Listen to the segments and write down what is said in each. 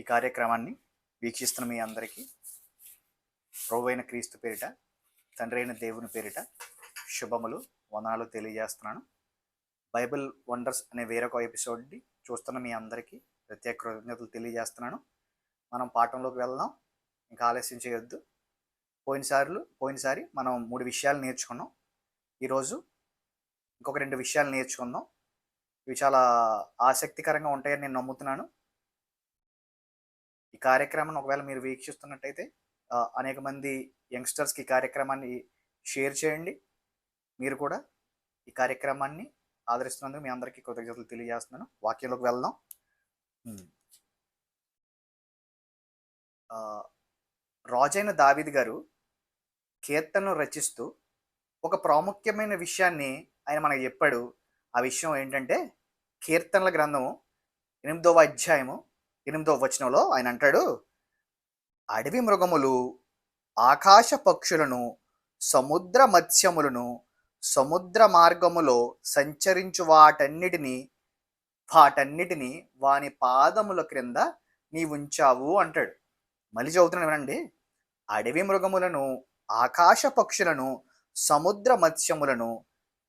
ఈ కార్యక్రమాన్ని వీక్షిస్తున్న మీ అందరికీ ప్రభువైన క్రీస్తు పేరిట, తండ్రి అయిన దేవుని పేరిట శుభములు, వందనాలు తెలియజేస్తున్నాను. బైబిల్ వండర్స్ అనే వేరొక ఎపిసోడ్ని చూస్తున్న మీ అందరికీ ప్రత్యేక కృతజ్ఞతలు తెలియజేస్తున్నాను. మనం పాఠంలోకి వెళ్దాం, ఇంకా ఆలస్యం చేయొద్దు. పోయినసారి మనం 3 విషయాలు నేర్చుకున్నాం. ఈరోజు ఇంకొక 2 విషయాలు నేర్చుకుందాం. ఇవి చాలా ఆసక్తికరంగా ఉంటాయని నేను నమ్ముతున్నాను. ఈ కార్యక్రమాన్ని ఒకవేళ మీరు వీక్షిస్తున్నట్టయితే అనేక మంది యంగ్స్టర్స్కి ఈ కార్యక్రమాన్ని షేర్ చేయండి. మీరు కూడా ఈ కార్యక్రమాన్ని ఆదరిస్తున్నందుకు మీ అందరికీ కృతజ్ఞతలు తెలియజేస్తున్నాను. వాక్యంలోకి వెళ్దాం. రాజైన దావీదు గారు కీర్తనలు రచిస్తూ ఒక ప్రాముఖ్యమైన విషయాన్ని ఆయన మనకు చెప్పాడు. ఆ విషయం ఏంటంటే, కీర్తనల గ్రంథము 8వ అధ్యాయము 8వ వచనంలో ఆయన అంటాడు, అడవి మృగములు, ఆకాశ పక్షులను, సముద్ర మత్స్యములను, సముద్ర మార్గములో సంచరించు వాటన్నిటిని వాని పాదముల క్రింద నీ ఉంచావు అంటాడు. మళ్ళీ చదువుతున్నాను వినండి. అడవి మృగములను, ఆకాశ పక్షులను, సముద్ర మత్స్యములను,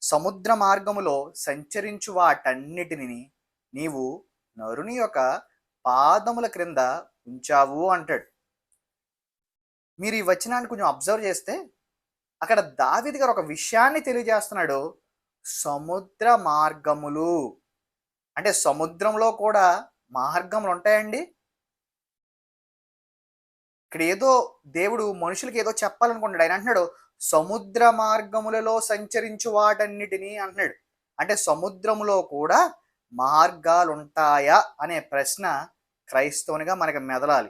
సముద్ర మార్గములో సంచరించు వాటన్నిటిని నీవు నరుని యొక్క పాదముల క్రింద ఉంచావు అంటాడు. మీరు ఈ వచనాన్ని కొంచెం అబ్జర్వ్ చేస్తే అక్కడ దావీదు గారు ఒక విషయాన్ని తెలియజేస్తున్నాడు. సముద్ర మార్గములు అంటే సముద్రంలో కూడా మార్గములు ఉంటాయండి. ఇక్కడ ఏదో దేవుడు మనుషులకి ఏదో చెప్పాలనుకుంటాడు. ఆయన అంటున్నాడు, సముద్ర మార్గములలో సంచరించు వాటన్నిటిని అంటున్నాడు. అంటే సముద్రంలో కూడా మార్గాలు ఉంటాయా అనే ప్రశ్న క్రైస్తవునిగా మనకి మెదలాలి.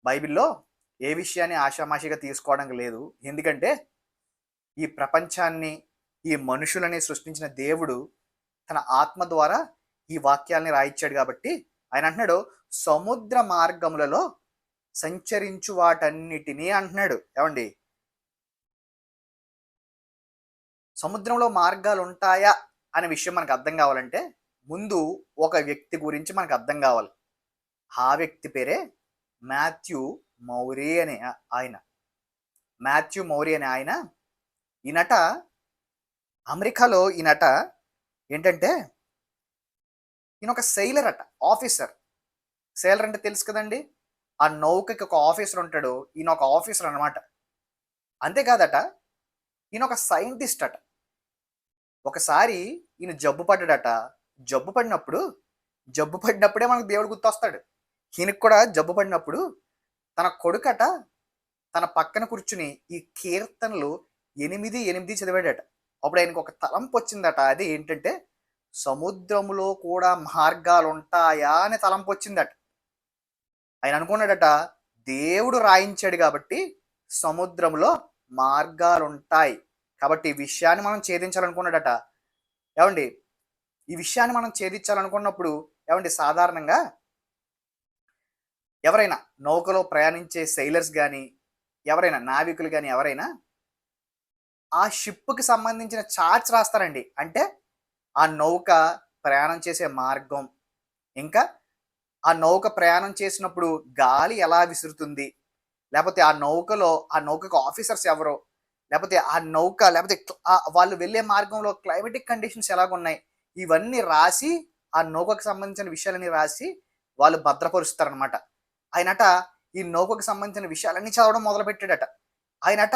బైబిల్లో ఏ విషయాన్ని ఆషామాషిగా తీసుకోవడానికి లేదు. ఎందుకంటే ఈ ప్రపంచాన్ని, ఈ మనుషులని సృష్టించిన దేవుడు తన ఆత్మ ద్వారా ఈ వాక్యాలని రాయించాడు. కాబట్టి ఆయన అంటున్నాడు, సముద్ర మార్గములలో సంచరించు వాటన్నిటినీ అంటున్నాడు. ఏమండి, సముద్రంలో మార్గాలు ఉంటాయా అనే విషయం మనకు అర్థం కావాలంటే ముందు ఒక వ్యక్తి గురించి మనకు అర్థం కావాలి. ఆ వ్యక్తి పేరే మాథ్యూ మౌరీ అనే ఆయన. మాథ్యూ మౌరీ అనే ఆయన, ఈయనట అమెరికాలో ఈయనట ఏంటంటే ఈయన ఒక సెయిలర్ అట, ఆఫీసర్. సెయిలర్ అంటే తెలుసు కదండి, ఆ నౌకకి ఒక ఆఫీసర్ ఉంటాడు. ఈయన ఒక ఆఫీసర్ అనమాట. అంతేకాదట, ఈయన ఒక సైంటిస్ట్ అట. ఒకసారి ఈయన జబ్బు పడ్డాడట. జబ్బు పడినప్పుడే మనకు దేవుడు గుర్తొస్తాడు. ఈయనకు కూడా జబ్బు పడినప్పుడు తన కొడుకట తన పక్కన కూర్చుని ఈ కీర్తనలు 8 చదివాడట. అప్పుడు ఆయనకు ఒక తలంపు వచ్చిందట. అది ఏంటంటే, సముద్రములో కూడా మార్గాలు ఉంటాయా అనే తలంపు వచ్చిందట. ఆయన అనుకున్నాడట, దేవుడు రాయించాడు కాబట్టి సముద్రంలో మార్గాలు ఉంటాయి, కాబట్టి ఈ విషయాన్ని మనం ఛేదించాలనుకున్నాడట. ఏమండి, ఈ విషయాన్ని మనం ఛేదించాలనుకున్నప్పుడు ఏమండి, సాధారణంగా ఎవరైనా నౌకలో ప్రయాణించే సెయిలర్స్ కానీ, ఎవరైనా నావికులు కానీ, ఎవరైనా ఆ షిప్కి సంబంధించిన చార్ట్స్ రాస్తారండి. అంటే ఆ నౌక ప్రయాణం చేసే మార్గం, ఇంకా ఆ నౌక ప్రయాణం చేసినప్పుడు గాలి ఎలా విసురుతుంది, లేకపోతే ఆ నౌకకు ఆఫీసర్స్ ఎవరో, లేకపోతే వాళ్ళు వెళ్ళే మార్గంలో క్లైమేటిక్ కండిషన్స్ ఎలాగున్నాయి, ఇవన్నీ రాసి ఆ నౌకకు సంబంధించిన విషయాలన్నీ రాసి వాళ్ళు భద్రపరుస్తారనమాట. ఆయనట ఈ నౌకకు సంబంధించిన విషయాలన్నీ చదవడం మొదలుపెట్టాడట. ఆయనట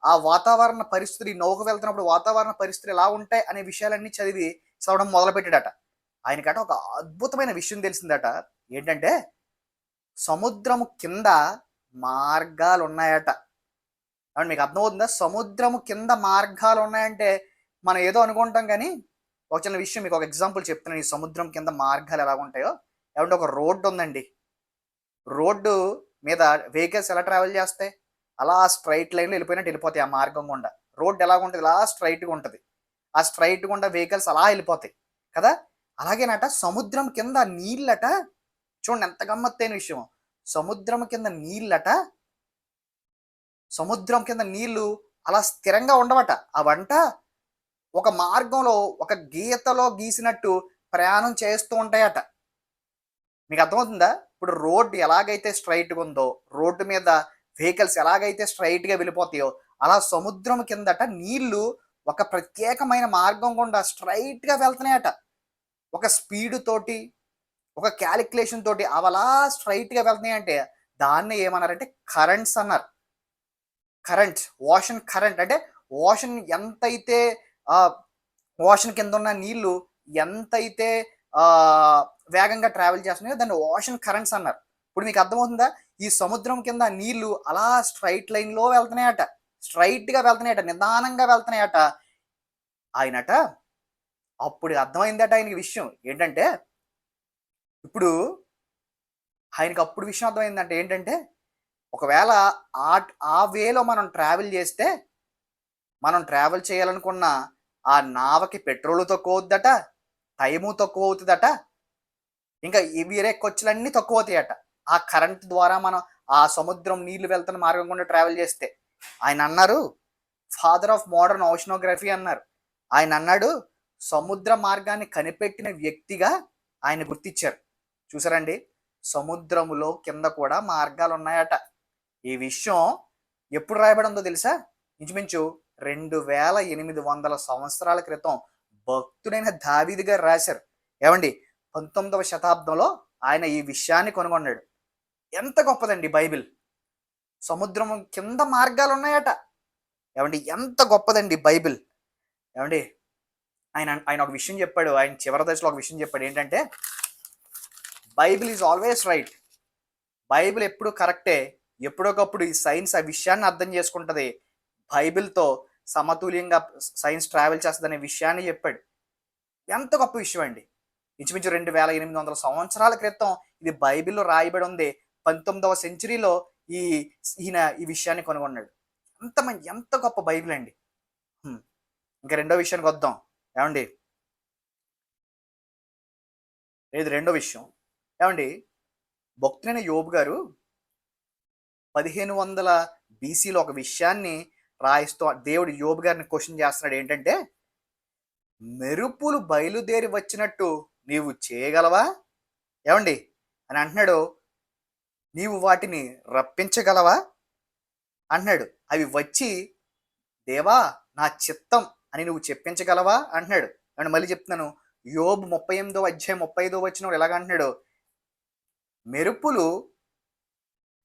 ఆ వాతావరణ పరిస్థితులు, ఈ నౌక వెళ్తున్నప్పుడు వాతావరణ పరిస్థితులు ఎలా ఉంటాయి అనే విషయాలన్నీ చదవడం మొదలుపెట్టాడట. ఆయనకట ఒక అద్భుతమైన విషయం తెలిసిందట. ఏంటంటే, సముద్రము కింద మార్గాలు ఉన్నాయట. అండ్ మీకు అర్థమవుతుందా? సముద్రము కింద మార్గాలు ఉన్నాయంటే మనం ఏదో అనుకుంటాం, కానీ ఒక చిన్న విషయం మీకు ఒక ఎగ్జాంపుల్ చెప్తున్నాను. ఈ సముద్రం కింద మార్గాలు ఎలా ఉంటాయో. ఏమంటే, ఒక రోడ్డు ఉందండి. రోడ్డు మీద వెహికల్స్ ఎలా ట్రావెల్ చేస్తాయి? అలా స్ట్రైట్ లైన్లో వెళ్ళిపోతాయి. ఆ మార్గం గుండా రోడ్డు ఎలా ఉంటుంది? అలా స్ట్రైట్గా ఉంటుంది. ఆ స్ట్రైట్ గుండా వెహికల్స్ అలా వెళ్ళిపోతాయి కదా. అలాగేనట సముద్రం కింద నీళ్ళట. చూడండి ఎంత గమ్మత్తైన విషయం. సముద్రం కింద నీళ్లు అలా స్థిరంగా ఉండవట. అవంట ఒక మార్గంలో ఒక గీతలో గీసినట్టు ప్రయాణం చేస్తూ ఉంటాయట. మీకు అర్థమవుతుందా? ఇప్పుడు రోడ్డు ఎలాగైతే స్ట్రైట్‌గా ఉందో, రోడ్డు మీద వెహికల్స్ ఎలాగైతే స్ట్రెయిట్‌గా వెళ్ళిపోతాయో, అలా సముద్రం కిందట నీళ్లు ఒక ప్రత్యేకమైన మార్గం గుండా స్ట్రెయిట్‌గా వెళ్తున్నాయట. ఒక స్పీడ్ తోటి, ఒక కాలిక్యులేషన్ తోటి అవలా స్ట్రెయిట్‌గా వెళ్తున్నాయంటే, దాన్నే ఏమన్నారంటే కరెంట్స్ అన్నారు. కరెంట్స్, ఓషన్ కరెంట్ అంటే ఓషన్ ఎంతైతే ఆహ్, ఓషన్ కిందున్న నీళ్లు ఎంతైతే వేగంగా ట్రావెల్ చేస్తున్నాయో దాన్ని ఓషన్ కరెంట్స్ అన్నారు. ఇప్పుడు మీకు అర్థమవుతుందా? ఈ సముద్రం కింద నీళ్లు అలా స్ట్రెయిట్ లైన్‌లో వెళ్తున్నాయట. స్ట్రెయిట్‌గా వెళ్తున్నాయట. నిదానంగా వెళ్తున్నాయట. ఆయనట అప్పుడు అర్థమైందట ఆయనకి విషయం. ఏంటంటే, ఇప్పుడు ఆయనకప్పుడు విషయం అర్థమైందంట. ఏంటంటే, ఒకవేళ ఆ వేలో మనం ట్రావెల్ చేస్తే, మనం ట్రావెల్ చేయాలనుకున్న ఆ నావకి పెట్రోలు తక్కువవుద్దట, టైము తక్కువవుతదట. ఇంకా ఈ వేరే ఖర్చులన్నీ తక్కువవుతాయట. ఆ కరెంట్ ద్వారా మనం ఆ సముద్రం నీళ్లు వెళ్తున్న మార్గం గుండా ట్రావెల్ చేస్తే. ఆయనన్నారు, ఫాదర్ ఆఫ్ మోడర్న్ ఓషనోగ్రఫీ అన్నారు. ఆయనన్నాడు, సముద్ర మార్గాన్ని కనిపెట్టిన వ్యక్తిగా ఆయన గుర్తిచ్చారు. చూసారండి? సముద్రములో కింద కూడా మార్గాలున్నాయట. ఈ విషయం ఎప్పుడు రాయబడి ఉందో తెలుసా? ఇంచుమించు 2800 సంవత్సరాల క్రితం భక్తుడైన దావీదు గారు రాశారు. ఏవండి? 19వ శతాబ్దంలో ఆయన ఈ విషయాన్ని కనుగొన్నాడు. ఎంత గొప్పదండి బైబిల్. సముద్రం కింద మార్గాలున్నాయట. ఏవండి? ఎంత గొప్పదండి బైబిల్. ఏవండి? ఆయన ఆయన ఒక విషయం చెప్పాడు. ఆయన చివరి దశలో ఒక విషయం చెప్పాడు. ఏంటంటే, Bible is always right. Bible ఎప్పుడు కరెక్టే. ఎప్పుడొకప్పుడు ఈ సైన్స్ ఆ విషయాన్ని అర్థం చేసుకుంటది. బైబిల్‌తో సమతుల్యంగా సైన్స్ ట్రావెల్ చేస్తదనే విషయాన్ని చెప్పాడు. ఎంత గొప్ప విషయం అండి. ఇంచుమించు 2800 సంవత్సరాల క్రితం ఇది బైబిల్‌లో రాయబడి ఉంది. 19వ సెంచరీలో ఈ ఈయన ఈ విషయాన్ని కనుగొన్నాడు. ఎంత గొప్ప బైబిల్ అండి. హ్మ్. ఇంకా రెండో విషయానికి వద్దాం. ఏవండి? ఇది రెండో విషయం. ఏవండి? భక్తుడైన యోబు గారు 1500 బీసీలో ఒక విషయాన్ని రాయిస్తూ దేవుడు యోబు గారిని క్వెషన్ చేస్తున్నాడు. ఏంటంటే, మెరుపులు బయలుదేరి వచ్చినట్టు నీవు చేయగలవా? ఏవండి? అని అంటున్నాడు. నీవు వాటిని రప్పించగలవా? అంటున్నాడు. అవి వచ్చి దేవా నా చిత్తం అని నువ్వు చెప్పించగలవా? అంటున్నాడు. ఏవండి మళ్ళీ చెప్తున్నాను. యోబు 38వ అధ్యాయం 35వ వచనంలో ఎలాగ అంటున్నాడు? మెరుపులు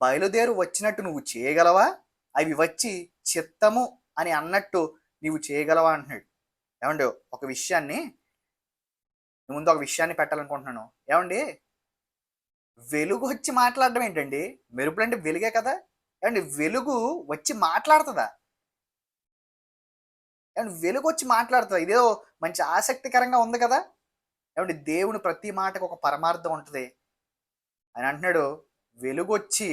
బయలుదేరు వచ్చినట్టు నువ్వు చేయగలవా? అవి వచ్చి చిత్తము అని అన్నట్టు నీవు చేయగలవా? అంటున్నాడు. ఏవండి? ఒక విషయాన్ని మీ ముందు ఒక విషయాన్ని పెట్టాలనుకుంటున్నాను. ఏవండి? వెలుగు వచ్చి మాట్లాడడం ఏంటండి? మెరుపులంటే వెలుగే కదా! ఏవండి? వెలుగు వచ్చి మాట్లాడుతదా? ఏవండి? వెలుగొచ్చి మాట్లాడుతదా? ఇదేదో మంచి ఆసక్తికరంగా ఉంది కదా! ఏవండి? దేవుని ప్రతి మాటకు ఒక పరమార్థం ఉంటది. ఆయన అంటున్నాడు, వెలుగొచ్చి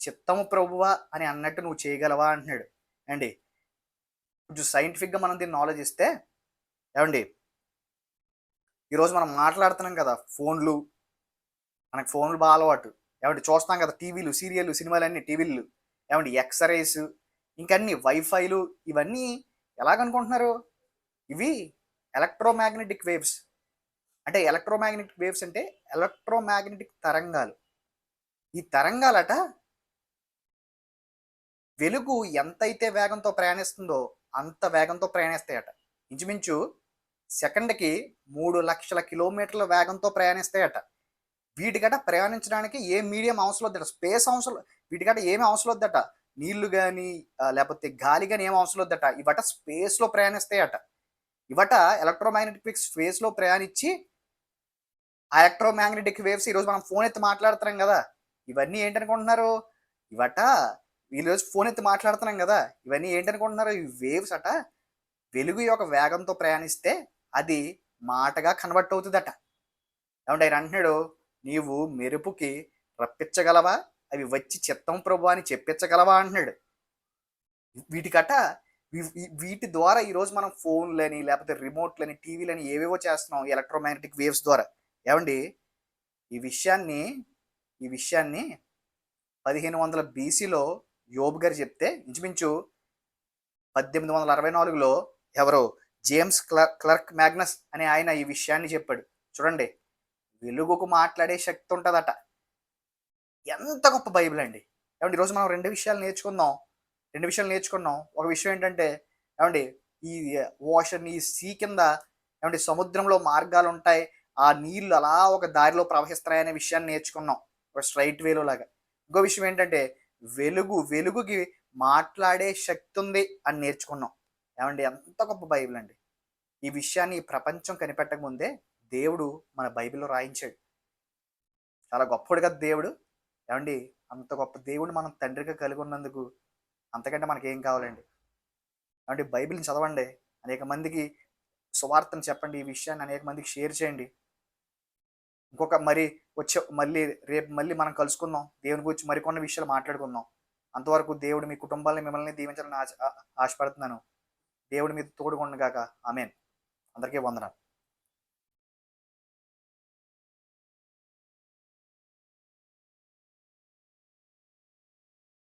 చిత్తము ప్రభువా అని అన్నట్టు నువ్వు చేయగలవా? అంటున్నాడు. ఏవండి? కొంచెం సైంటిఫిక్‌గా మనం దీన్ని ఆలోచిస్తే, ఏవండి? ఈరోజు మనం మాట్లాడుతున్నాం కదా! ఫోన్లు, మనకు ఫోన్లు బాగా అలవాటు. ఏవండి? చూస్తాం కదా! టీవీలు, సీరియల్లు, సినిమాలన్నీ టీవీలు. ఏవండి? ఎక్స్‌రేస్ ఇంకన్నీ వైఫైలు ఇవన్నీ ఎలాగనుకుంటున్నారు? ఇవి ఎలక్ట్రోమాగ్నెటిక్ వేవ్స్. అంటే ఎలక్ట్రోమాగ్నెటిక్ వేవ్స్ అంటే ఎలక్ట్రోమాగ్నెటిక్ తరంగాలు. ఈ తరంగాలట వెలుగు ఎంతైతే వేగంతో ప్రయాణిస్తుందో అంత వేగంతో ప్రయాణిస్తాయట. ఇంచుమించు సెకండ్‌కి 3,00,000 కిలోమీటర్ల వేగంతో ప్రయాణిస్తాయట. వీటికట ప్రయాణించడానికి ఏ మీడియం అవసరం వద్దట. స్పేస్ అవసరం, వీటికట ఏమి అవసరం వద్దట. నీళ్లు గాని లేపోతే గాలి గాని ఏమి అవసరం వద్దట. ఇవట స్పేస్‌లో ప్రయాణిస్తాయట. ఇవట ఎలక్ట్రోమాగ్నెటిక్ స్పేస్‌లో ప్రయాణించి ఆ ఎలక్ట్రోమాగ్నెటిక్ వేవ్స్ ఈరోజు మనం ఫోన్ ఎత్తి మాట్లాడుతున్నాం కదా! ఇవన్నీ ఏంటనుకుంటున్నారు? ఇవట ఈరోజు ఫోన్ ఎత్తి మాట్లాడుతున్నాం కదా! ఇవన్నీ ఏంటనుకుంటున్నారు? ఈ వేవ్స్ అట వెలుగు యొక్క వేగంతో ప్రయాణిస్తే అది మాటగా కన్వర్ట్ అవుతదట. ఏమంటే ఆయన అంటున్నాడు, నీవు మెరుపుకి రప్పించగలవా? అవి వచ్చి చిత్తం ప్రభువా అని చెప్పించగలవా? అంటున్నాడు. వీటికట వీటి ద్వారా ఈరోజు మనం ఫోన్‌లని, లేపోతే రిమోట్‌లని, టీవీలని ఏవేవో చేస్తున్నాం ఎలక్ట్రోమాగ్నెటిక్ వేవ్స్ ద్వారా. ఏవండి? ఈ విషయాన్ని, ఈ విషయాన్ని 1500 బీసీలో యోబు గారు చెప్తే, ఇంచుమించు 1864లో ఎవరో జేమ్స్ క్లర్క్ మ్యాగ్నస్ అనే ఆయన ఈ విషయాన్ని చెప్పాడు. చూడండి, వెలుగుకు మాట్లాడే శక్తి ఉంటదట. ఎంత గొప్ప బైబిల్ అండి. ఏవండీ ఈరోజు మనం 2 విషయాలు నేర్చుకుందాం. 2 విషయాలు నేర్చుకున్నాం. ఒక విషయం ఏంటంటే ఏవండీ ఈ ఓషన్ ఈ సీ కింద ఏవండీ సముద్రంలో మార్గాలుంటాయి. ఆ నీళ్ళు అలా ఒక దారిలో ప్రవహిస్తున్నాయనే విషయాన్ని నేర్చుకున్నాం. ఒక స్ట్రెయిట్ వేలో లాగా. ఇంకో విషయం ఏంటంటే వెలుగుకి మాట్లాడే శక్తి ఉంది అని నేర్చుకున్నాం. ఏవండీ ఎంత గొప్ప బైబిల్ అండి. ఈ విషయాన్ని ఈ ప్రపంచం కనిపెట్టక ముందే దేవుడు మన బైబిల్‌లో రాయించాడు. చాలా గొప్పోడు కదా దేవుడు. ఏవండీ అంత గొప్ప దేవుడిని మనం తండ్రిగా కలిగి ఉన్నందుకు అంతకంటే మనకేం కావాలండి. ఏవండీ బైబిల్‌ని చదవండి. అనేక మందికి సువార్తను చెప్పండి. ఈ విషయాన్ని అనేక మందికి షేర్ చేయండి. ఇంకొక మరి మళ్ళీ రేపు మళ్ళీ మనం కలుసుకుందాం. దేవుని గురించి మరికొన్ని విషయాలు మాట్లాడుకుందాం. అంతవరకు దేవుడు మీ కుటుంబాల్ని మిమ్మల్ని దీవించాలని ఆశపడుతున్నాను. దేవుడు మీతో తోడుగా ఉండును గాక. ఆమేన్. అందరికీ వందనాలు.